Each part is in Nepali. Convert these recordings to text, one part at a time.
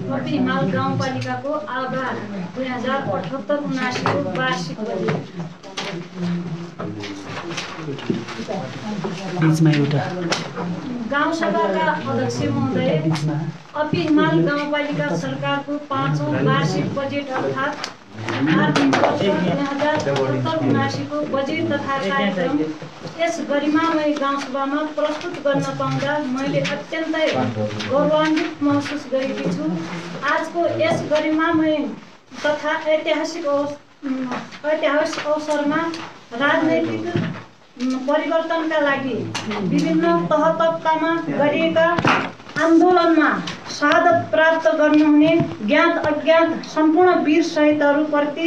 कपी हिमाल गाउँपालिकाको आभार 2078-79 को वार्षिक बजेट। गाउँसभाका अध्यक्ष महोदय, कपी हिमाल गाउँपालिका सरकारको 5औं वार्षिक बजेट अर्थात् आर्थिक वर्ष 2078-79 को बजेट तथा कार्यक्रम यस गरिमामय गाउँसभामा प्रस्तुत गर्न पाउँदा मैले अत्यन्तै गौरवान्वित महसुस गरेकी छु। आजको यस गरिमामय तथा ऐतिहासिक अवसरमा राजनैतिक परिवर्तनका लागि विभिन्न तह तबकामा गरिएका आन्दोलनमा शहादत प्राप्त गर्नुहुने ज्ञात अज्ञात सम्पूर्ण वीर शहीदहरूप्रति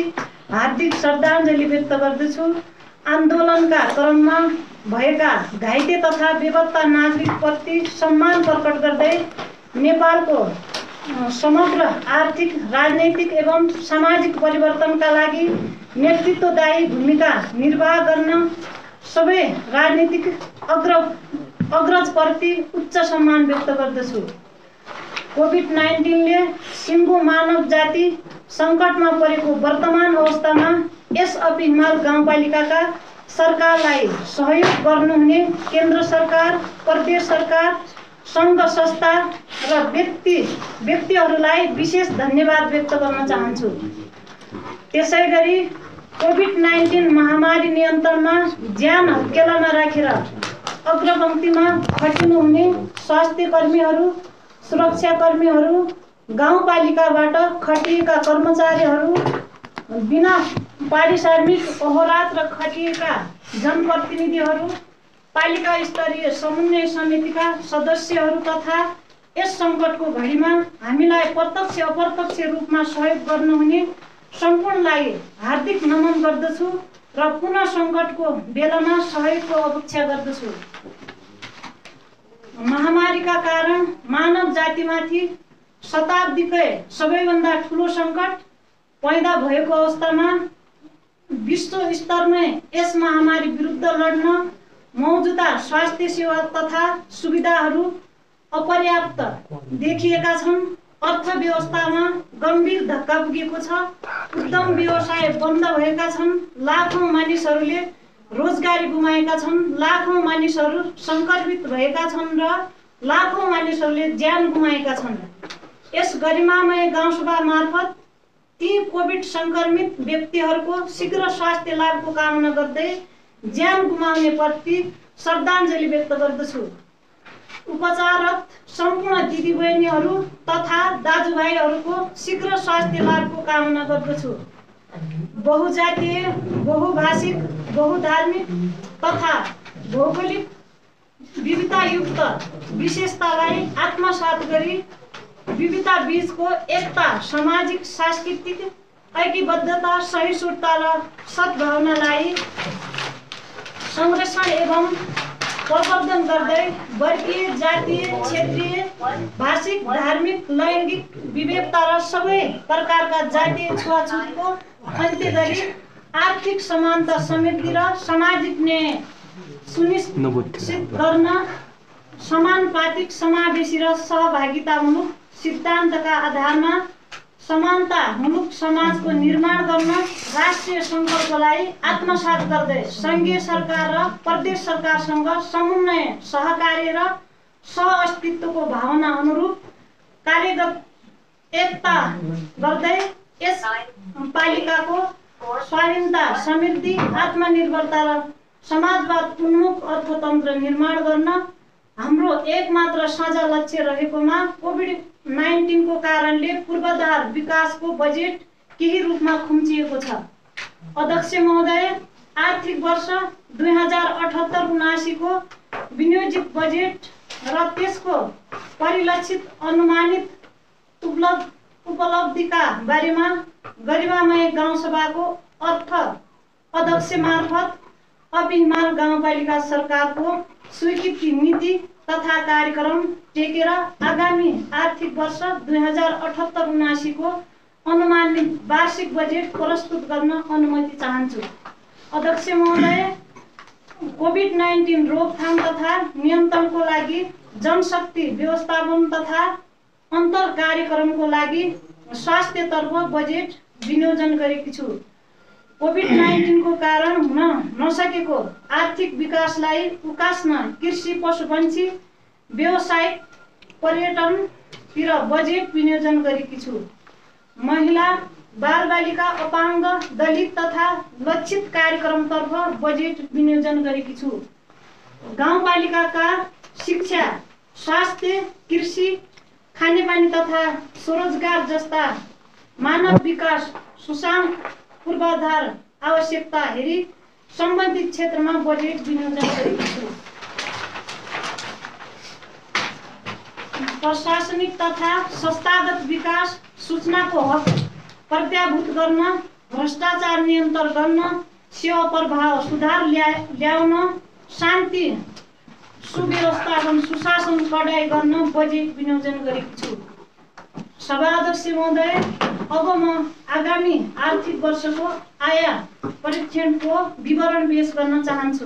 हार्दिक श्रद्धाञ्जली व्यक्त गर्दछु। आन्दोलनका क्रममा भएका घाइते तथा बेपत्ता नागरिकप्रति सम्मान प्रकट गर्दै नेपालको समग्र आर्थिक, राजनैतिक एवं सामाजिक परिवर्तनका लागि नेतृत्वदायी भूमिका निर्वाह गर्न सबै राजनीतिक अग्रजप्रति उच्च सम्मान व्यक्त गर्दछु। कोभिड-19ले सिङ्गो मानव जाति सङ्कटमा परेको वर्तमान अवस्थामा यस अपी हिमाल गाउँपालिकाका सरकारलाई सहयोग गर्नुहुने केन्द्र सरकार, प्रदेश सरकार, सङ्घ संस्था र व्यक्तिहरूलाई विशेष धन्यवाद व्यक्त गर्न चाहन्छु। त्यसैगरी कोभिड-19 महामारी नियन्त्रणमा ज्यान हत्केलामा राखेर अग्रपङ्क्तिमा खटिनुहुने स्वास्थ्य कर्मीहरू, सुरक्षाकर्मीहरू, गाउँपालिकाबाट खटिएका कर्मचारीहरू, बिना पारिश्रमिक अहोरात्र खटिएका जनप्रतिनिधिहरू, पालिका स्तरीय समन्वय समितिका सदस्यहरू तथा यस सङ्कटको घडीमा हामीलाई प्रत्यक्ष अप्रत्यक्ष रूपमा सहयोग गर्नुहुने सम्पूर्णलाई हार्दिक नमन गर्दछु र पुनः सङ्कटको बेलामा सहयोगको अपेक्षा गर्दछु। महामारीका कारण मानव जातिमाथि शताब्दीकै सबैभन्दा ठुलो सङ्कट पैदा भएको अवस्थामा विश्व स्तरमै यस महामारी विरुद्ध लड्न मौजुदा स्वास्थ्य सेवा तथा सुविधाहरू अपर्याप्त देखिएका छन्। अर्थव्यवस्थामा गम्भीर धक्का पुगेको छ। उद्यम व्यवसाय बन्द भएका छन्। लाखौँ मानिसहरूले रोजगारी गुमाएका छन्। लाखौँ मानिसहरू सङ्क्रमित भएका छन् र लाखौँ मानिसहरूले ज्यान गुमाएका छन्। यस गरिमामय गाउँसभा मार्फत ती कोभिड सङ्क्रमित व्यक्तिहरूको शीघ्र स्वास्थ्य लाभको कामना गर्दै ज्यान गुमाउनेप्रति श्रद्धाञ्जली व्यक्त गर्दछु। उपचाररत सम्पूर्ण दिदीबहिनीहरू तथा दाजुभाइहरूको शीघ्र स्वास्थ्य लाभको कामना गर्दछु। बहुजातीय, बहुभाषिक, बहुधार्मिक तथा भौगोलिक विविधतायुक्त विशेषतालाई आत्मसात गरी विविधता बीचको एकता, सामाजिक सांस्कृतिक ऐक्यबद्धता, सहिष्णुता र सद्भावनालाई संरक्षण एवं प्रवर्धन गर्दै वर्गीय, जातीय, क्षेत्रीय, भाषिक, धार्मिक, लैङ्गिक विविधता र सबै प्रकारका जातीय छुवाछुतको अन्त्य गरी आर्थिक समानता, समृद्धि र सामाजिक न्याय सुनिश्चित गर्न समानुपातिक, समावेशी र सहभागितामूलक सिद्धान्तका आधारमा समानतामूलक समाजको निर्माण गर्न राष्ट्रिय सङ्कल्पलाई आत्मसात गर्दै सङ्घीय सरकार र प्रदेश सरकारसँग समन्वय, सहकार्य र सहअस्तित्वको भावना अनुरूप कार्यगत एकता गर्दै यस पालिकाको स्वाधीनता, समृद्धि, आत्मनिर्भरता र समाजवाद उन्मुख अर्थतन्त्र निर्माण गर्न हाम्रो एकमात्र साझा लक्ष्य रहेकोमा कोभिड-19 को कारणले पूर्वाधार विकासको बजेट केही रूपमा खुम्चिएको छ। अध्यक्ष महोदय, आर्थिक वर्ष 2078-79 को विनियोजित बजेट र त्यसको परिलक्षित अनुमानित उपलब्धिका बारेमा गरिमामय गाउँसभाको अध्यक्ष मार्फत अपी हिमाल गाउँपालिका सरकारको स्वीकृति नीति तथा कार्यक्रम टेकेर आगामी आर्थिक वर्ष 2078-79 को अनुमानित वार्षिक बजेट प्रस्तुत गर्न अनुमति चाहन्छु। अध्यक्ष महोदय, कोभिड-19 रोकथाम तथा नियन्त्रणको लागि जनशक्ति व्यवस्थापन तथा अन्तर कार्यक्रमको लागि स्वास्थ्यतर्फ बजेट विनियोजन गरेकी छु। कोभिड-19 को कारण हुन नसकेको आर्थिक विकासलाई उकास्न कृषि, पशुपन्छी, व्यावसायिक, पर्यटनतिर बजेट विनियोजन गरेकी छु। महिला, बालबालिका, अपाङ्ग, दलित तथा लक्षित कार्यक्रमतर्फ बजेट विनियोजन गरेकी छु। गाउँपालिकाका शिक्षा, स्वास्थ्य, कृषि, खानेपानी तथा स्वरोजगार जस्ता मानव विकास सुशासन पूर्वाधार आवश्यकता हेरी सम्बन्धित क्षेत्रमा बजेट विनियोजन गरेकी छु। प्रशासनिक तथा संस्थागत विकास, सूचनाको हक प्रत्याभूत गर्न, भ्रष्टाचार नियन्त्रण गर्न, सेवा प्रभाव सुधार ल्याउन, शान्ति सुव्यवस्थापन सुशासन कडाइ गर्न बजेट विनियोजन गरेकी छु। सभाध्यक्ष महोदय, अब म आगामी आर्थिक वर्षको आय परीक्षणको विवरण पेश गर्न चाहन्छु।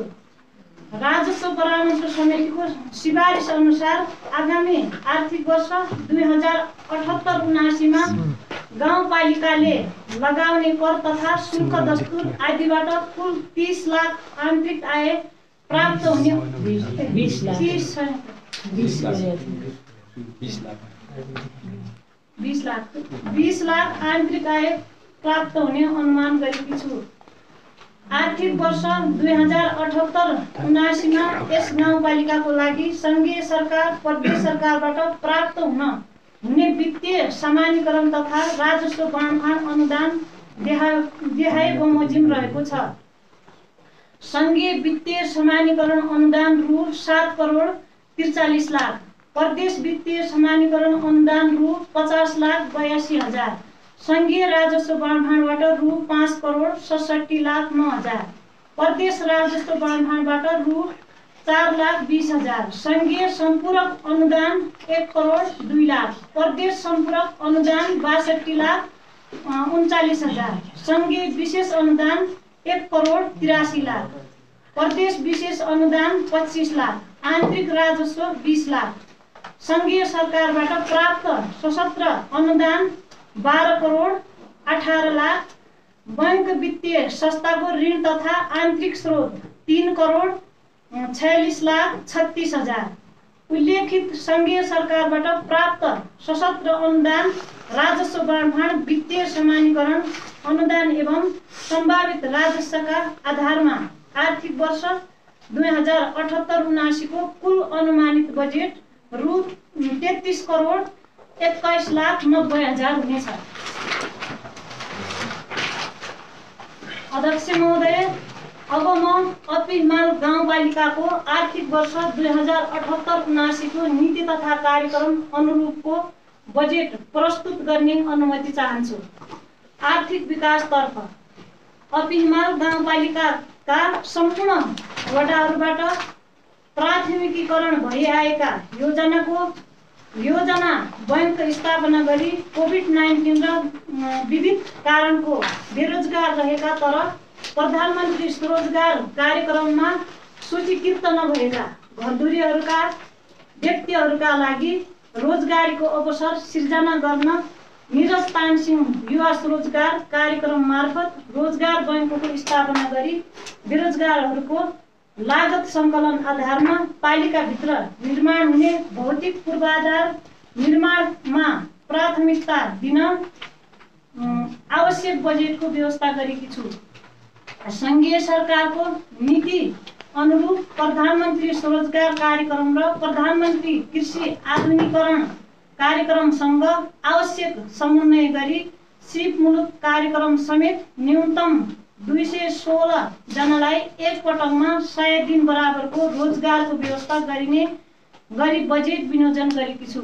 राजस्व परामर्श समितिको सिफारिस अनुसार आगामी आर्थिक वर्ष 2078-79 मा गाउँपालिकाले लगाउने कर तथा शुल्क दस्तुर आदिबाट कुल 30 लाख आन्तरिक आय प्राप्त हुने 20 लाख आन्तरिक आय प्राप्त हुने अनुमान गरेकी छु। आर्थिक वर्ष 2078-79 मा यस गाउँपालिकाको लागि संघीय सरकार, प्रदेश सरकारबाट प्राप्त हुने वित्तीय समानीकरण तथा राजस्व बाँडफाँड अनुदान देहाय बमोजिम रहेको छ। संघीय वित्तीय समानीकरण अनुदान रु 7 करोड 43 लाख, प्रदेश वित्तीय समानीकरण अनुदान रु 50 लाख 82 हजार, संघीय राजस्व बाँडफाँडबाट रु 5 करोड 67 लाख 9 हजार, प्रदेश राजस्व बाँडफाँडबाट रु 4 लाख 20 हजार, संघीय सम्पूरक अनुदान 1 करोड 2 लाख, प्रदेश सम्पूरक अनुदान 62 लाख 39 हजार, संघीय विशेष अनुदान 1 करोड 83 लाख, प्रदेश विशेष अनुदान 25 लाख, आन्तरिक राजस्व 20 लाख, संघीय सरकारबाट प्राप्त सशस्त्र अनुदान 12 करोड 18 लाख, बैंक वित्तीय संस्थाको ऋण तथा आन्तरिक स्रोत 3 करोड 46 लाख 36 हजार। उल्लेखित संघीय सरकारबाट प्राप्त सशस्त्र अनुदान, राजस्व बाँडफाँड, वित्तीय समानीकरण अनुदान एवं सम्भावित राजस्वका आधारमा आर्थिक वर्ष 2078-79 को कुल अनुमानित बजेट रु 33 करोड 21 लाख 90 हजार हुनेछ। अध्यक्ष महोदय, अब म अपिमाल गाउँपालिकाको आर्थिक वर्ष 2078-79 को नीति तथा कार्यक्रम अनुरूपको बजेट प्रस्तुत गर्ने अनुमति चाहन्छु। आर्थिक विकासतर्फ अपिमाल गाउँपालिकाका सम्पूर्ण वडाहरूबाट प्राथमिकीकरण भइआएका योजना बैंक स्थापना गरी कोभिड-19 र विविध कारणको बेरोजगार रहेका तर प्रधानमन्त्री स्वरोजगार कार्यक्रममा सूचीकृत नभएका घरधुरीहरूका व्यक्तिहरूका लागि रोजगारीको अवसर सिर्जना गर्न नीरज तानसिंह युवा स्वरोजगार कार्यक्रम मार्फत रोजगार बैंकको स्थापना गरी बेरोजगारहरूको लागत सङ्कलन आधारमा पालिकाभित्र निर्माण हुने भौतिक पूर्वाधार निर्माणमा प्राथमिकता दिन आवश्यक बजेटको व्यवस्था गरेकी छु। संघीय सरकारको नीति अनुरूप प्रधानमन्त्री स्वरोजगार कार्यक्रम र प्रधानमन्त्री कृषि आधुनिकीकरण कार्यक्रमसँग आवश्यक समन्वय गरी सिपमूलक कार्यक्रम समेत न्यूनतम 216 जनालाई एक पटकमा 100 दिन बराबरको रोजगारको व्यवस्था गरिने गरी बजेट विनियोजन गरेकी छु।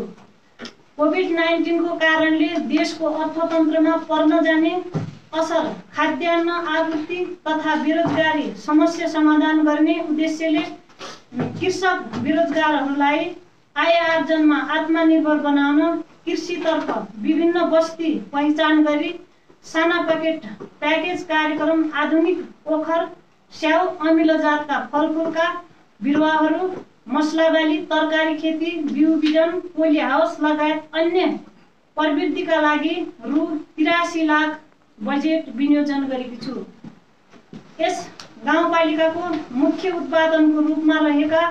कोभिड-19 को कारणले देशको अर्थतन्त्रमा पर्न जाने असर, खाद्यान्न आपूर्ति तथा बेरोजगारी समस्या समाधान गर्ने उद्देश्यले कृषक बेरोजगारहरूलाई आय आर्जनमा आत्मनिर्भर बनाउन कृषितर्फ विभिन्न बस्ती पहिचान गरी साना प्याकेज कार्यक्रम, आधुनिक ओखर, स्याउ, अमिलो जातका फलफुलका बिरुवाहरू, मसलाबाली, तरकारी खेती, बिउ बिजन, पोली हाउस लगायत अन्य प्रवृत्तिका लागि रु 83 लाख बजेट विनियोजन गरेकी छु। यस गाउँपालिकाको मुख्य उत्पादनको रूपमा रहेका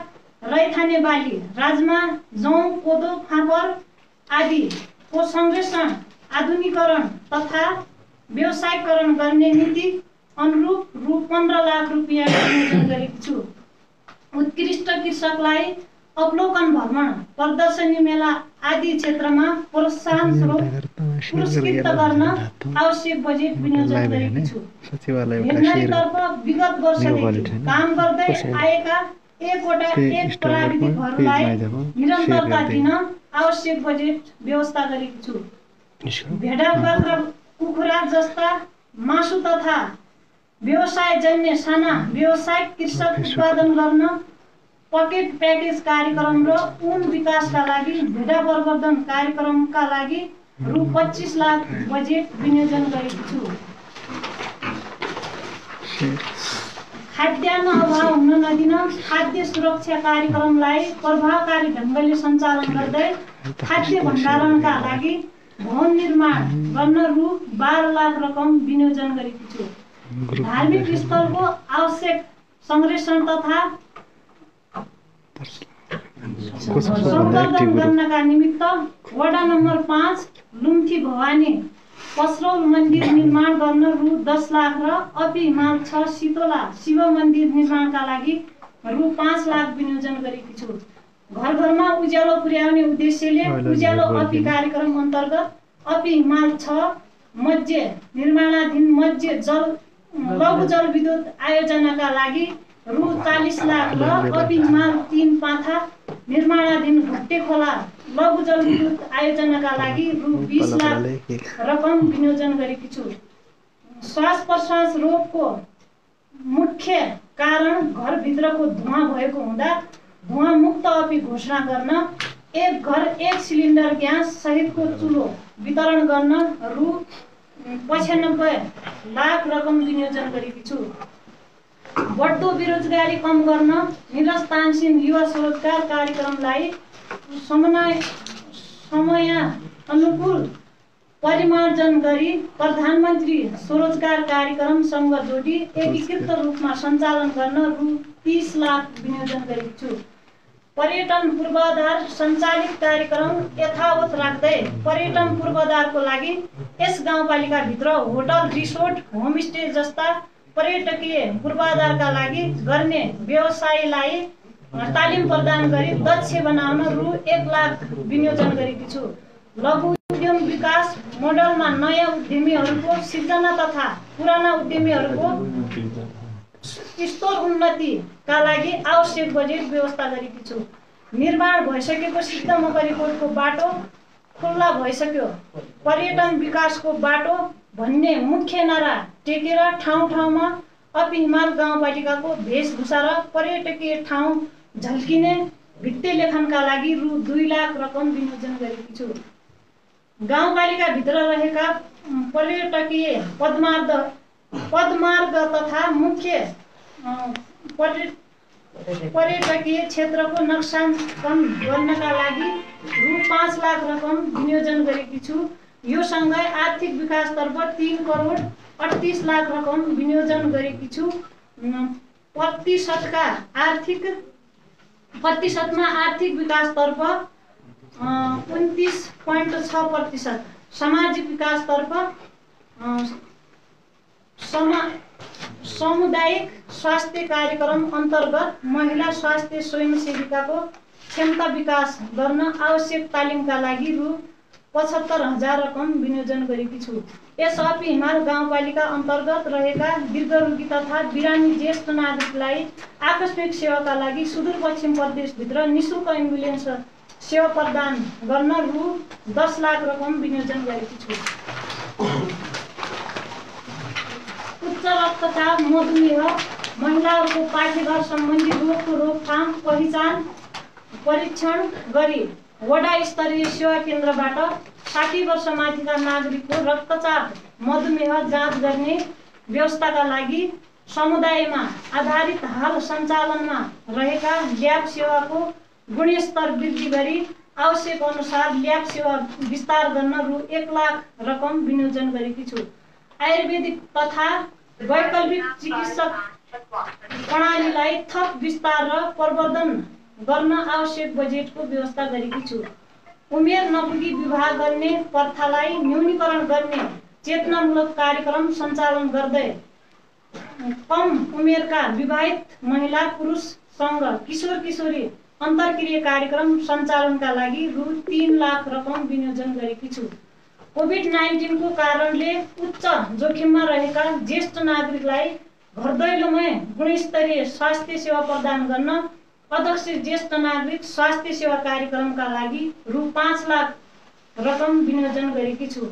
रैथाने बाली, राजमा, जौँ, कोदो, फापर आदिको संरक्षण, आधुनिकीकरण तथा व्यवसायीकरण गर्ने नीति अनुरूप रु 15 लाख रुपियाँ विनियोजन गरेकी छु। उत्कृष्ट कृषकलाई अवलोकन भ्रमण, प्रदर्शनी मेला आदि क्षेत्रमा प्रोत्साहन स्वरूप पुरस्कृत गर्न आवश्यक बजेट विनियोजन गरेकी छु। निर्णयतर्फ विगत वर्षदेखि काम गर्दै आएका एक प्राविधिकहरूलाई निरन्तरता दिन आवश्यक बजेट व्यवस्था गरेकी छु। भेडा, बाख्रा, कुखुरा जस्ता मासु तथा व्यवसायजन्य साना व्यावसायिक कृषक उत्पादन गर्न पकेट प्याकेज कार्यक्रम र ऊन विकासका लागि भेडा प्रवर्धन कार्यक्रमका लागि रु 25 लाख बजेट विनियोजन गरेकी छु। खाद्यान्न अभाव हुन नदिन खाद्य सुरक्षा कार्यक्रमलाई प्रभावकारी ढङ्गले सञ्चालन गर्दै खाद्य भण्डारणका लागि भवन निर्माण गर्न रु 12 लाख रकम विनियोजन गरेकी छु। धार्मिक स्थलको आवश्यक संरक्षण तथा संवर्धन गर्नका निमित्त वडा नम्बर 5 लुम्थी भवानी पसरौल मन्दिर निर्माण गर्न रु 10 लाख र अपि हिमाल 6 सितोला शिव मन्दिर निर्माणका लागि रु 5 लाख विनियोजन गरेकी छु। घर घरमा उज्यालो पुर्याउने उद्देश्यले उज्यालो अपि कार्यक्रम अन्तर्गत अपि हिमाल 6 मध्य निर्माणाधीन मध्य लघु जलविद्युत आयोजनाका लागि रु 40 लाख र अपि हिमाल 3 पाथा निर्माणाधीन घट्टे खोला लघु जलविद्युत आयोजनाका लागि रु 20 लाख रकम विनियोजन गरेकी छु। श्वास प्रश्वास रोगको मुख्य कारण घरभित्रको धुवा भएको हुँदा धुवा मुक्त अपि घोषणा गर्न एक घर एक सिलिन्डर ग्यास सहितको चुलो वितरण गर्न रु 95 लाख रकम विनियोजन गरेकी छु। बढ्दो बेरोजगारी कम गर्न निरस्तानशील युवा स्वरोजगार कार्यक्रमलाई समय अनुकूल परिमार्जन गरी प्रधानमन्त्री स्वरोजगार कार्यक्रमसँग जोडी एकीकृत रूपमा सञ्चालन गर्न रु 30 लाख विनियोजन गरेकी छु। पर्यटन पूर्वाधार सञ्चालित कार्यक्रम यथावत राख्दै पर्यटन पूर्वाधारको लागि यस गाउँपालिकाभित्र होटल, रिसोर्ट, होमस्टे जस्ता पर्यटकीय पूर्वाधारका लागि गर्ने व्यवसायीलाई तालिम प्रदान गरी दक्ष बनाउन रु 1 लाख विनियोजन गरेकी छु। लघु उद्यम विकास मोडलमा नयाँ उद्यमीहरूको सिर्जना तथा पुराना उद्यमीहरूको स्तर उन्नतिका लागि आवश्यक बजेट व्यवस्था गरेकी छु। निर्माण भइसकेको सिद्ध मकरीकोटको बाटो खुल्ला भइसक्यो, पर्यटन विकासको बाटो भन्ने मुख्य नारा टेकेर ठाउँ ठाउँमा अपि हिमाल गाउँपालिकाको वेशभूषा र पर्यटकीय ठाउँ झल्किने भित्ते लेखनका लागि रु 2 लाख रकम विनियोजन गरेकी छु। गाउँपालिकाभित्र रहेका पर्यटकीय पदमार्ग तथा मुख्य पर्यटकीय क्षेत्रको नक्साङ्कन गर्नका लागि रु 5 लाख रकम विनियोजन गरेकी छु। यो सँगै आर्थिक विकासतर्फ 3 करोड 38 लाख रकम विनियोजन गरेकी छु। प्रतिशतमा आर्थिक विकासतर्फ 29.6%, सामाजिक विकासतर्फ सामुदायिक स्वास्थ्य कार्यक्रम अन्तर्गत महिला स्वास्थ्य स्वयंसेविकाको क्षमता विकास गर्न आवश्यक तालिमका लागि रु 75,000 रकम विनियोजन गरेकी छु। यस अपि हिमाल गाउँपालिका अन्तर्गत रहेका दीर्घरोगी तथा बिरामी ज्येष्ठ नागरिकलाई आकस्मिक सेवाका लागि सुदूरपश्चिम प्रदेशभित्र निःशुल्क एम्बुलेन्स सेवा प्रदान गर्न रु 10 लाख रकम विनियोजन गरेकी छु। उच्च रक्तचाप, मधुमेह, महिलाहरूको पाठेघर सम्बन्धी रोगको रोकथाम पहिचान परीक्षण गरी वडा स्तरीय सेवा केन्द्रबाट 60 वर्ष माथिका नागरिकको रक्तचाप, मधुमेह जाँच गर्ने व्यवस्थाका लागि समुदायमा आधारित हाल सञ्चालनमा रहेका ल्याब सेवाको गुणस्तर वृद्धि गरी आवश्यक अनुसार ल्याब सेवा विस्तार गर्न रु 1 लाख रकम विनियोजन गरेकी छु। आयुर्वेदिक तथा वैकल्पिक चिकित्सक प्रणालीलाई थप विस्तार र प्रवर्धन गर्न आवश्यक बजेटको व्यवस्था गरेकी छु। उमेर नपुगी विवाह गर्ने प्रथालाई न्यूनीकरण गर्ने चेतनामूलक कार्यक्रम सञ्चालन गर्दै कम उमेरका विवाहित महिला पुरुषसँग किशोर किशोरी अन्तर्क्रिया कार्यक्रम सञ्चालनका लागि रु 3 लाख रकम विनियोजन गरेकी छु। कोभिड-19 को कारणले उच्च जोखिममा रहेका ज्येष्ठ नागरिकलाई घर दैलोमै गुणस्तरीय स्वास्थ्य सेवा प्रदान गर्न अध्यक्ष ज्येष्ठ नागरिक स्वास्थ्य सेवा कार्यक्रमका लागि रु 5 लाख रकम विनियोजन गरेकी छु।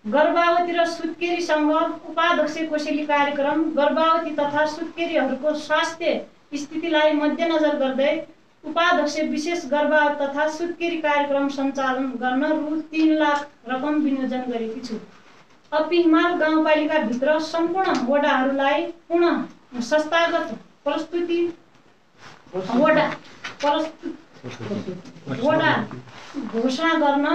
गर्भवती र सुत्केरीसँग उपाध्यक्ष कोसेली कार्यक्रम गर्भवती तथा सुत्केरीहरूको स्वास्थ्य स्थितिलाई मध्यनजर गर्दै उपाध्यक्ष विशेष गर्भवती तथा सुत्केरी कार्यक्रम सञ्चालन गर्न रु 3 लाख रकम विनियोजन गरेकी छु। अपी हिमाल गाउँपालिकाभित्र सम्पूर्ण वडाहरूलाई पुनः संस्थागत प्रस्तुति वडा घोषणा गर्न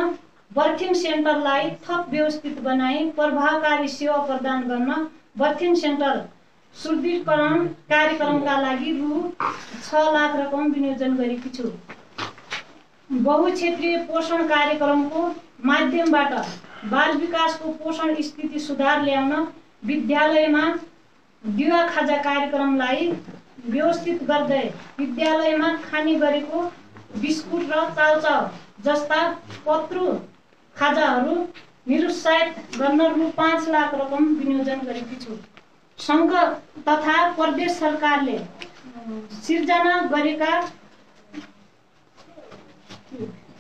बर्थिङ सेन्टरलाई थप व्यवस्थित बनाई प्रभावकारी सेवा प्रदान गर्न बर्थिङ सेन्टर सुदृढीकरण कार्यक्रमका लागि रु 6 लाख रकम विनियोजन गरेकी छु। बहुक्षेत्रीय पोषण कार्यक्रमको माध्यमबाट बाल विकासको पोषण स्थिति सुधार ल्याउन विद्यालयमा दिवा खाजा कार्यक्रमलाई व्यवस्थित गर्दै विद्यालयमा खाने गरेको बिस्कुट र चाउचाउ जस्ता पत्रु खाजाहरू निरुत्साहित गर्न रु 5 लाख रकम विनियोजन गरेकी छु। सङ्घ तथा प्रदेश सरकारले सिर्जना गरेका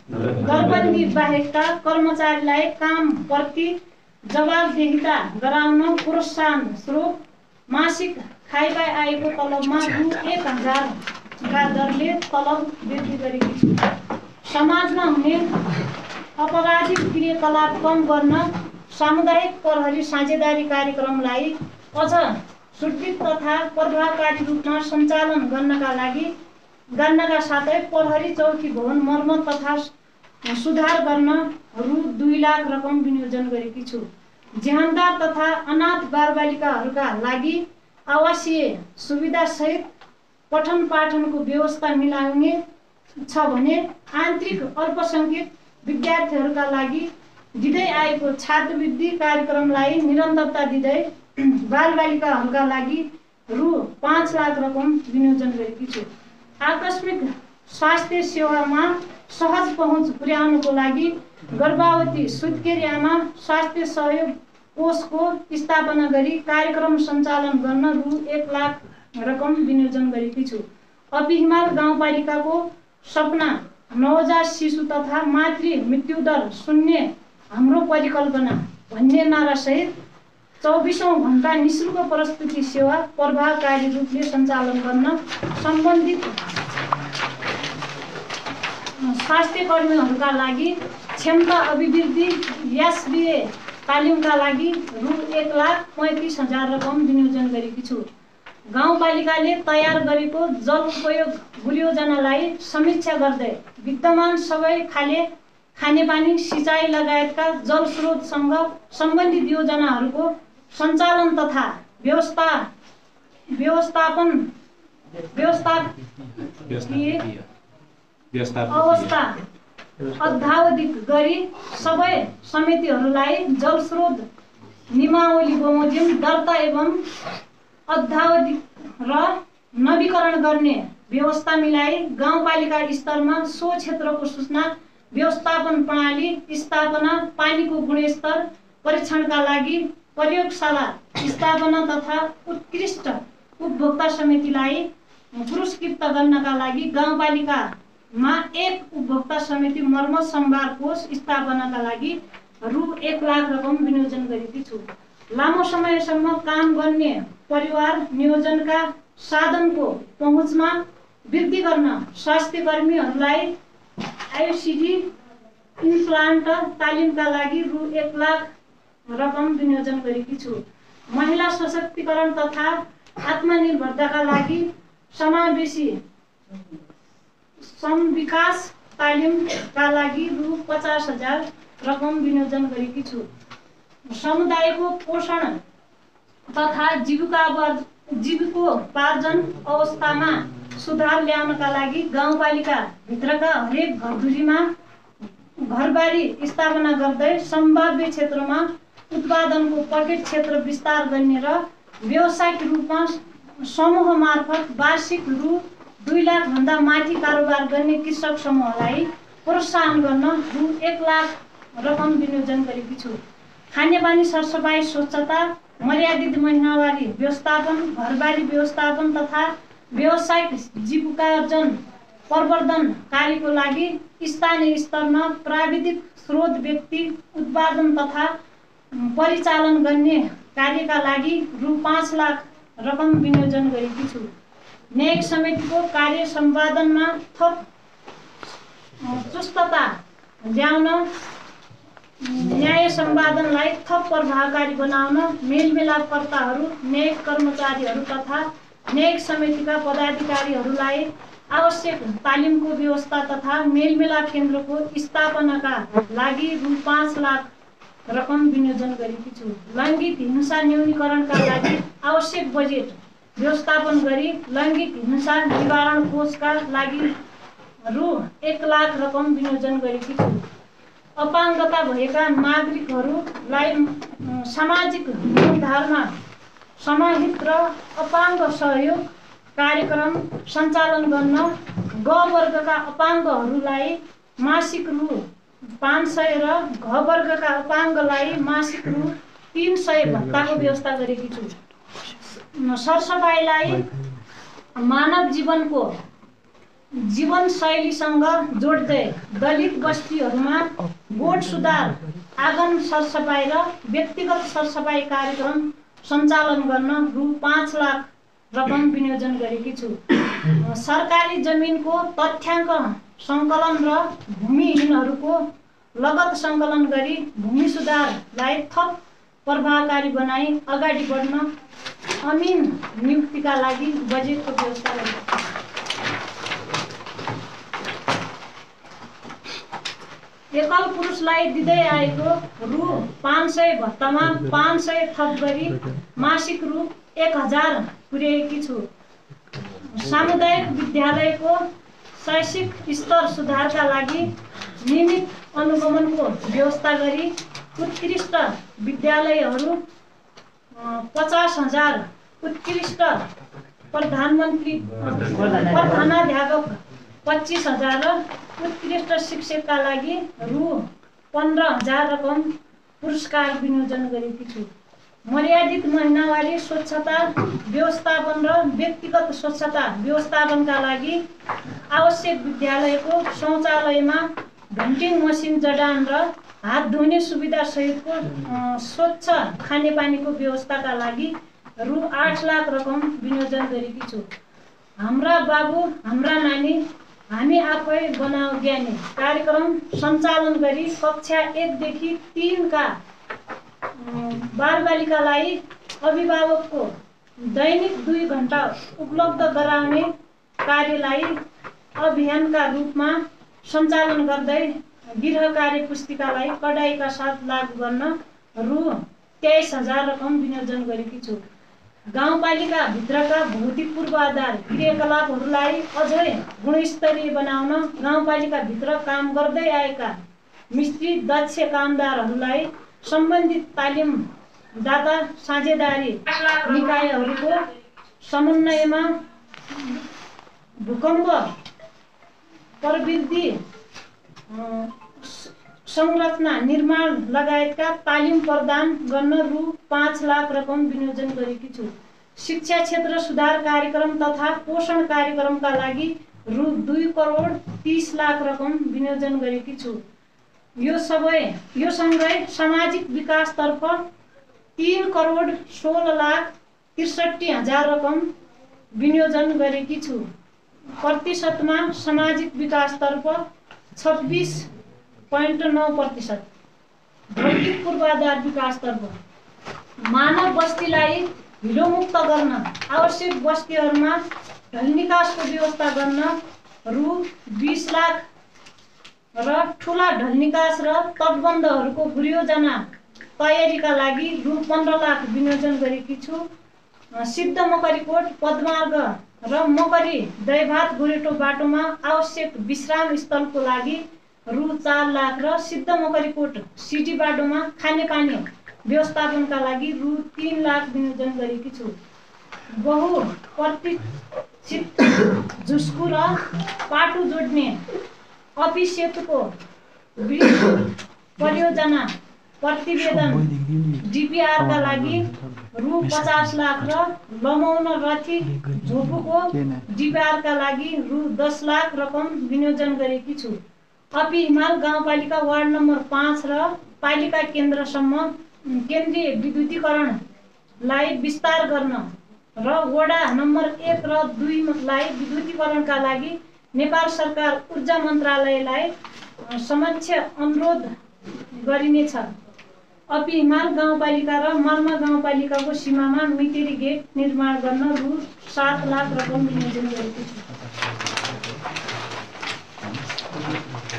दरबन्दी बाहेकका कर्मचारीलाई काम प्रति जवाबदेहिता गराउन प्रोत्साहन स्वरूप मासिक खाइबाई आएको तलबमा रु 1000 का दरले तलब वृद्धि गरेकी छु। समाजमा हुने अपराधिक क्रियाकलाप कम गर्न सामुदायिक प्रहरी साझेदारी कार्यक्रमलाई अझ सुदृढ तथा प्रभावकारी रूपमा सञ्चालन गर्नका साथै प्रहरी चौकी भवन मर्मत तथा सुधार गर्न रु 2 लाख रकम विनियोजन गरेकी छु। जेहानदार तथा अनाथ बालबालिकाहरूका लागि आवासीय सुविधा सहित पठन पाठनको व्यवस्था मिलाउने छ भने आन्तरिक अल्पसंख्यक विद्यार्थीहरूका लागि दिँदै आएको छात्रवृत्ति कार्यक्रमलाई निरन्तरता दिँदै बालबालिकाहरूका लागि रु 5 लाख रकम विनियोजन गरेकी छु। आकस्मिक स्वास्थ्य सेवामा सहज पहुँच पुर्याउनको लागि गर्भवती सुत्केरी आमा स्वास्थ्य सहयोग कोषको स्थापना गरी कार्यक्रम सञ्चालन गर्न रु 1 लाख रकम विनियोजन गरेकी छु। अपी हिमाल गाउँपालिकाको सपना नवजात शिशु तथा मातृ मृत्युदर शून्य हाम्रो परिकल्पना भन्ने नारासहित 24औं घण्टा निःशुल्क प्रस्तुति सेवा प्रभावकारी रूपले सञ्चालन गर्न सम्बन्धित स्वास्थ्य कर्मीहरूका लागि क्षमता अभिवृद्धि एसबिए तालिमका लागि रु 1,35,000 रकम विनियोजन गरेकी छु। गाउँपालिकाले तयार गरेको जल उपयोग परियोजनालाई समीक्षा गर्दै विद्यमान सबै खानेपानी सिँचाइ लगायतका जल स्रोतसँग सम्बन्धित योजनाहरूको सञ्चालन तथा अवस्था अद्यावधिक गरी सबै समितिहरूलाई जलस्रोत नियमावली बमोजिम दर्ता एवं अद्यावधिक र नवीकरण गर्ने व्यवस्था मिलाई गाउँपालिका स्तरमा सो क्षेत्रको सूचना व्यवस्थापन प्रणाली स्थापना पानीको गुणस्तर परीक्षणका लागि प्रयोगशाला स्थापना तथा उत्कृष्ट उपभोक्ता समितिलाई पुरस्कृत गर्नका लागि गाउँपालिकामा एक उपभोक्ता समिति मर्मत सम्भार कोष स्थापनाका लागि रु 1 लाख रकम विनियोजन गरेकी छु। लामो समयसम्म काम गर्ने परिवार नियोजनका साधनको पहुँचमा वृद्धि गर्न स्वास्थ्य कर्मीहरूलाई आयुषी इम्प्लान्ट तालिमका लागि रु 1 लाख रकम विनियोजन गरेकी छु। महिला सशक्तिकरण तथा आत्मनिर्भरताका लागि समावेशी विकास तालिमका लागि रु 50,000 रकम विनियोजन गरेकी छु। समुदायको पोषण तथा जीविकोपार्जन अवस्थामा सुधार ल्याउनका लागि गाउँपालिका भित्रका हरेक घरधुरीमा घरबारी स्थापना गर्दै सम्भाव्य क्षेत्रमा उत्पादनको पकेट क्षेत्र विस्तार गर्ने र व्यावसायिक रूपमा समूह मार्फत वार्षिक रु 2 लाख भन्दा माथि कारोबार गर्ने कृषक समूहलाई प्रोत्साहन गर्न रु 1 लाख रकम विनियोजन गरेकी छु। खानेपानी सरसफाइ स्वच्छता मर्यादित महिनावारी व्यवस्थापन घरबारी व्यवस्थापन तथा व्यावसायिक जीविकोपार्जन प्रवर्धन कार्यको लागि स्थानीय स्तरमा प्राविधिक स्रोत व्यक्ति उत्पादन तथा परिचालन गर्ने कार्यका लागि रु 5 लाख रकम विनियोजन गरेकी छु। न्यायिक समितिको कार्य सम्पादनमा थप चुस्तता ल्याउन न्याय सम्पादनलाई थप प्रभावकारी बनाउन मेलमिलापकर्ताहरू न्यायिक कर्मचारीहरू तथा न्यायिक समितिका पदाधिकारीहरूलाई आवश्यक तालिमको व्यवस्था तथा मेलमिलाप केन्द्रको स्थापनाका लागि रु 5 लाख रकम विनियोजन गरेकी छु। लैङ्गिक हिंसा न्यूनीकरणका लागि आवश्यक बजेट व्यवस्थापन गरी लैङ्गिक हिंसा निवारण कोषका लागि रु 1 लाख रकम विनियोजन गरेकी छु। अपाङ्गता भएका नागरिकहरूलाई सामाजिक मूलधारमा समाहित र अपाङ्ग सहयोग कार्यक्रम सञ्चालन गर्न ग वर्गका अपाङ्गहरूलाई मासिक रु 500 र घ वर्गका अपाङ्गलाई मासिक रु 300 भत्ताको व्यवस्था गरेकी छु। सरसफाइलाई मानव जीवनको जीवनशैलीसँग जोड्दै दलित बस्तीहरूमा बोट सुधार आँगन सरसफाइ र व्यक्तिगत सरसफाइ कार्यक्रम सञ्चालन गर्न रु 5 लाख रकम विनियोजन गरेकी छु। सरकारी जमिनको तथ्याङ्क सङ्कलन र भूमिहीनहरूको लगत सङ्कलन गरी भूमि सुधारलाई थप प्रभावकारी बनाई अगाडि बढ्न अमिन नियुक्तिका लागि बजेटको व्यवस्था गरेको छु। एकल पुरुषलाई दिँदै आएको रु 500 भत्तामा 500 थप गरी मासिक रु 1000 पुर्याएकी छु। सामुदायिक विद्यालयको शैक्षिक स्तर सुधारका लागि नियमित अनुगमनको व्यवस्था गरी उत्कृष्ट विद्यालयहरू 50,000 उत्कृष्ट प्रधानाध्यापक 25,000 र उत्कृष्ट शिक्षकका लागि रु 15,000 रकम पुरस्कार विनियोजन गरेकी छु। मर्यादित महिनावारी स्वच्छता व्यवस्थापन र व्यक्तिगत स्वच्छता व्यवस्थापनका लागि आवश्यक विद्यालयको शौचालयमा भेन्टिङ मसिन जडान र हात धुने सुविधा सहितको स्वच्छ खानेपानीको व्यवस्थाका लागि रु 8 लाख रकम विनियोजन गरेकी छु। हाम्रा बाबु हाम्रा नानी हामी आफै बनाऊ ज्ञानी कार्यक्रम सञ्चालन गरी कक्षा 1 देखि 3 का बालबालिकालाई अभिभावकको दैनिक 2 घण्टा उपलब्ध गराउने कार्यलाई अभियानका रूपमा सञ्चालन गर्दै गृह कार्य पुस्तिकालाई कडाइका साथ लागू गर्न रु 23,000 रकम विनियोजन गरेकी छु। गाउँपालिका भित्रका भौतिक पूर्वाधार क्रियाकलापहरूलाई अझै गुणस्तरीय बनाउन गाउँपालिका भित्र काम गर्दै आएका मिस्त्री दक्ष कामदारहरूलाई सम्बन्धित तालिमदाता साझेदारी निकायहरूको समन्वयमा भूकम्प प्रविधि संरचना निर्माण लगायतका तालिम प्रदान गर्न रु 5 लाख रकम विनियोजन गरेकी छु। शिक्षा क्षेत्र सुधार कार्यक्रम तथा पोषण कार्यक्रमका लागि रु 2 करोड 30 लाख रकम विनियोजन गरेकी छु। यो सँगै सामाजिक विकासतर्फ 3 करोड 16 लाख 63 हजार रकम विनियोजन गरेकी छु। प्रतिशतमा सामाजिक विकासतर्फ 26.9%। भौतिक पूर्वाधार विकासतर्फ मानव बस्तीलाई हिलोमुक्त गर्न, आवश्यक बस्तीहरूमा ढल निकासको व्यवस्था गर्न रु 20 लाख र ठुला ढल निकास र तटबन्धहरूको परियोजना तयारीका लागि रु 15 लाख विनियोजन गरेकी छु। सिद्ध मकरीकोट पदमार्ग र मकरी दैभात गोरेटो बाटोमा आवश्यक विश्राम स्थलको लागि रु 4 लाख र सिद्ध मकरीकोट सिटी बाटोमा खानेपानी व्यवस्थापनका लागि रु 3 लाख विनियोजन गरेकी छु। बहु प्रतीक्षित झुस्कु र पाटो जोड्ने अपी सेतुको परियोजना प्रतिवेदन डिपिआरका लागि रु 50 लाख र लमौन रथी झोपुको डिपिआरका लागि रु 10 लाख रकम विनियोजन गरेकी छु। अपी हिमाल गाउँपालिका वार्ड नम्बर 5 र पालिका केन्द्रसम्म केन्द्रीय विद्युतीकरणलाई विस्तार गर्न र वडा नम्बर 1 र 2 लाई विद्युतीकरणका लागि नेपाल सरकार ऊर्जा मन्त्रालयलाई समक्ष अनुरोध गरिनेछ। अपी हिमाल गाउँपालिका र मर्मा गाउँपालिकाको सीमामा मिटेरी गेट निर्माण गर्न रु 7 लाख रकम विनियोजन गरेको छु।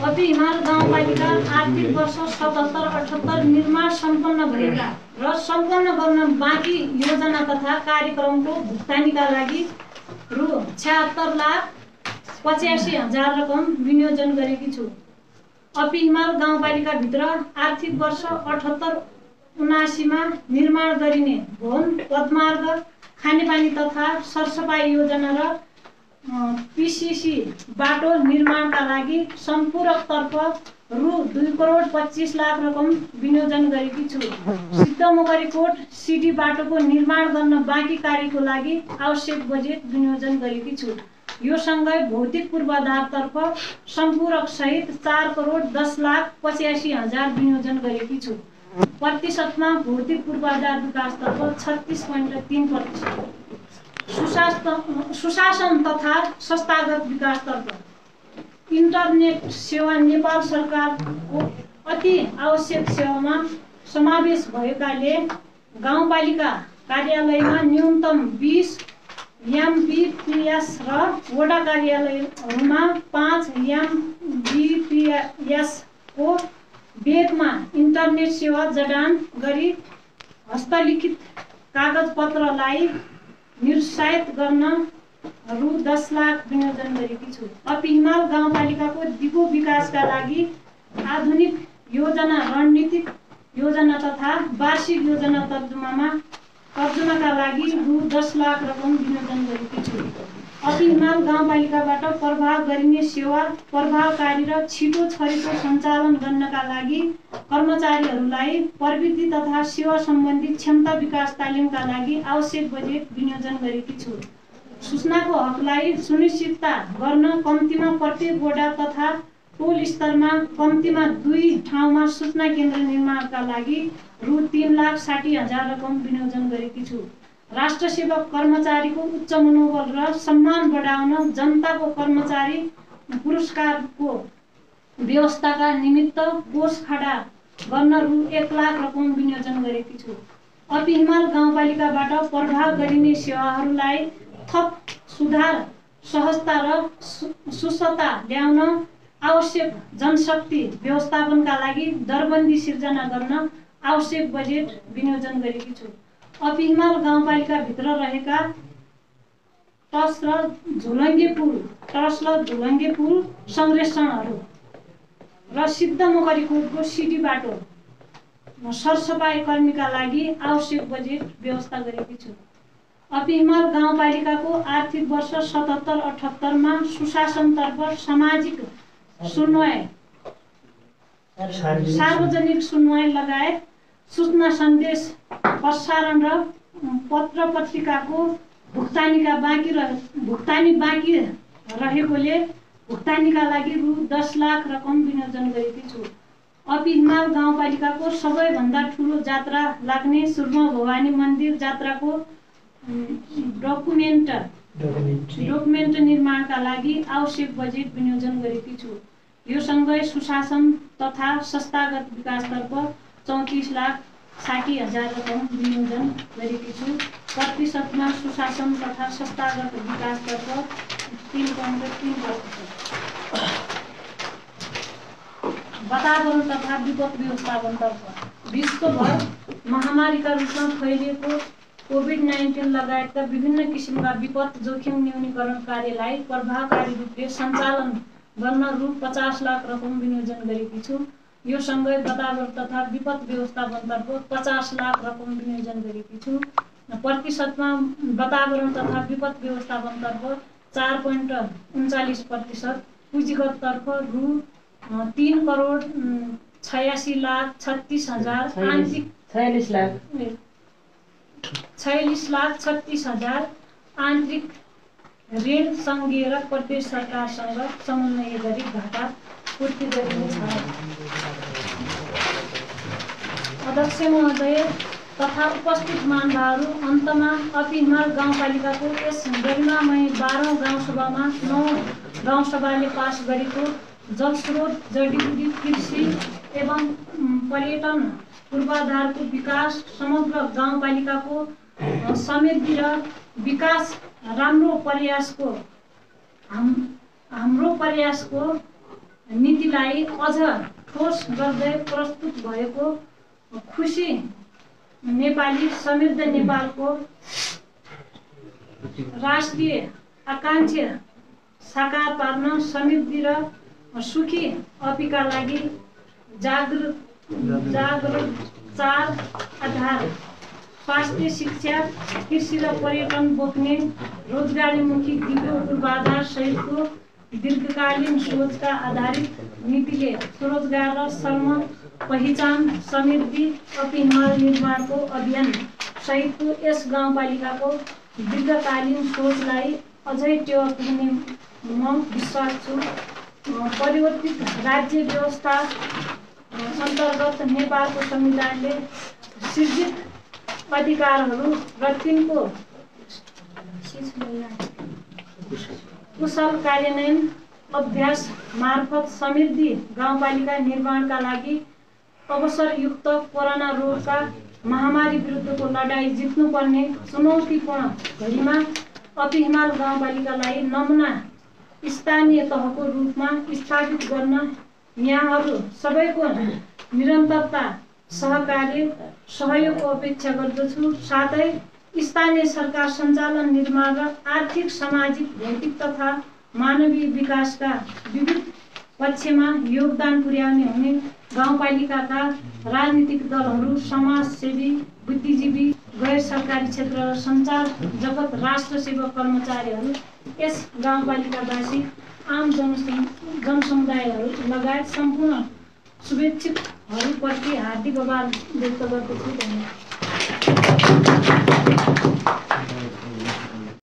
अपी हिमाल गाउँपालिका आर्थिक वर्ष 77-78 निर्माण सम्पन्न भएका र सम्पन्न गर्न बाँकी योजना तथा कार्यक्रमको भुक्तानीका लागि रु 76 लाख 85,000 रकम विनियोजन गरेकी छु। अपी हिमाल गाउँपालिकाभित्र आर्थिक वर्ष 78-79 मा निर्माण गरिने भवन पदमार्ग, खानेपानी तथा सरसफाई योजना र पिसिसी बाटो निर्माणका लागि सम्पूरकतर्फ रु 2 करोड 25 लाख रकम विनियोजन गरेकी छु। सिद्ध मकरीकोट सिडी बाटोको निर्माण गर्न बाँकी कार्यको लागि आवश्यक बजेट विनियोजन गरेकी छु। यो सँगै भौतिक पूर्वाधारतर्फ सम्पूरक सहित 4 करोड 10 लाख 85,000 विनियोजन गरेकी छु। प्रतिशतमा भौतिक पूर्वाधार विकासतर्फ 36.3%, सुशासन तथा संस्थागत विकासतर्फ इन्टरनेट सेवा नेपाल सरकारको अति आवश्यक सेवामा समावेश भएकाले गाउँपालिका कार्यालयमा न्यूनतम 20 एमबिपिएस र वडा कार्यालयहरूमा 5 एमबिपिएस को वेगमा इन्टरनेट सेवा जडान गरी हस्तलिखित कागजपत्रलाई निरुत्साहित गर्न रु 10 लाख विनियोजन गरेकी छु। अपी हिमाल गाउँपालिकाको दिगो विकासका लागि आधुनिक योजना, रणनीतिक योजना तथा वार्षिक योजना तर्जुमाका लागि रु 10 लाख रकम विनियोजन गरेकी छु। अपी हिमाल गाउँपालिकाबाट प्रभाव गरिने सेवा प्रभावकारी र छिटो छरितो सञ्चालन गर्नका लागि कर्मचारीहरूलाई प्रविधि तथा सेवा सम्बन्धी क्षमता विकास तालिमका लागि आवश्यक बजेट विनियोजन गरेकी छु। सूचनाको हकलाई सुनिश्चितता गर्न कम्तीमा प्रत्येक वडा तथा टोल स्तरमा कम्तीमा 2 ठाउँमा सूचना केन्द्र निर्माणका लागि रु 3,60,000 रकम विनियोजन गरेकी छु। राष्ट्र सेवक कर्मचारीको उच्च मनोबल र सम्मान बढाउन जनताको कर्मचारी पुरस्कारको व्यवस्थाका निमित्त कोष खडा गर्न रु 1 लाख रकम विनियोजन गरेकी छु। अपी हिमाल गाउँपालिकाबाट प्रभाव गरिने सेवाहरूलाई थप सुधार, सहजता र सुस्तता ल्याउन आवश्यक जनशक्ति व्यवस्थापनका लागि दरबन्दी सिर्जना गर्न आवश्यक बजेट विनियोजन गरेकी छु। अपी हिमाल गाउँपालिकाभित्र रहेका टस र झोलङ्गे पुल संरक्षणहरू र सिद्ध मकरीकोटको सिडी बाटो सरसफाई कर्मीका लागि आवश्यक बजेट व्यवस्था गरेकी छु। अपी हिमाल गाउँपालिकाको आर्थिक वर्ष 77-78 मा सुशासनतर्फ सामाजिक सुनवाई, सार्वजनिक सुनवाई लगायत सूचना सन्देश प्रसारण र पत्र पत्रिकाको भुक्तानी बाँकी रहेकोले भुक्तानीका लागि रु 10 लाख रकम विनियोजन गरेकी छु। अपी हिमाल गाउँपालिकाको सबैभन्दा ठुलो जात्रा लाग्ने सुरमा भवानी मन्दिर जात्राको डकुमेन्ट निर्माणका लागि आवश्यक बजेट विनियोजन गरेकी छु। यो सँगै सुशासन तथा संस्थागत विकासतर्फ 34 लाख 60,000 रकम विनियोजन गरेकी छु। प्रतिशतमा सुशासन तथा संस्थागत विकासतर्फ 3.3%। वातावरण तथा विपद व्यवस्थापनतर्फ विश्वभर महामारीका रूपमा फैलिएको कोभिड-19 लगायतका विभिन्न किसिमका विपद जोखिम न्यूनीकरण कार्यलाई प्रभावकारी रूपले सञ्चालन गर्न रु 50 लाख रकम विनियोजन गरेकी छु। यो सँगै वातावरण तथा विपद व्यवस्थापनतर्फ 50 लाख रकम विनियोजन गरेकी छु। प्रतिशतमा वातावरण तथा विपद व्यवस्थापनतर्फ 4.39%, पुँजीगततर्फ रु 3,86,36,000 आन्तरिक 46,36,000 आन्तरिक ऋण सङ्घीय र प्रदेश सरकारसँग समन्वय गरी घाटा पूर्ति गरिनेछ। अध्यक्ष महोदय तथा उपस्थित महानुभावहरू, अन्तमा अपी हिमाल गाउँपालिकाको यस गरिमामय 12औं गाउँसभामा 9 गाउँसभाले पास गरेको जलस्रोत, जडीबुटी, कृषि एवं पर्यटन पूर्वाधारको विकास, समग्र गाउँपालिकाको समृद्धि र विकास हाम्रो प्रयासको नीतिलाई अझ ठोस गर्दै प्रस्तुत भएको खुसी नेपाली समृद्ध नेपालको राष्ट्रिय आकांक्षा साकार पार्न समृद्धि र सुखी अपीका लागि जागरुक 4 आधार स्वास्थ्य, शिक्षा, कृषि र पर्यटन बोक्ने रोजगारीमुखी दिगो पूर्वाधार सहितको दीर्घकालीन सोचका आधारित नीतिले स्वरोजगार र श्रम पहिचान, समृद्धि, अपी हिमाल निर्माणको अभियान सहितको यस गाउँपालिकाको दीर्घकालीन सोचलाई अझै टेवा पुग्ने म विश्वास छु। परिवर्तित राज्य व्यवस्था अन्तर्गत नेपालको संविधानले सृजित अधिकारहरू र तिनको कुशल कार्यान्वयन अभ्यास मार्फत समृद्धि गाउँपालिका निर्माणका लागि अवसरयुक्त कोरोना रोगका महामारी विरुद्धको लडाईँ जित्नुपर्ने चुनौतीपूर्ण घडीमा अपी हिमाल गाउँपालिकालाई नमुना स्थानीय तहको रूपमा स्थापित गर्न यहाँहरू सबैको निरन्तरता सहयोगको अपेक्षा गर्दछु। साथै स्थानीय सरकार सञ्चालन, निर्माण र आर्थिक, सामाजिक, भौतिक तथा मानवीय विकासका विविध पक्षमा योगदान पुर्याउने हुने गाउँपालिकाका राजनीतिक दलहरू, समाजसेवी, बुद्धिजीवी, गैर सरकारी क्षेत्र र सञ्चार जगत, राष्ट्र सेवक, कर्मचारीहरू, यस गाउँपालिकावासी, आम जनसमुदायहरू लगायत सम्पूर्ण शुभेच्छुकहरूप्रति हार्दिक आभार व्यक्त गर्दछु। धन्यवाद।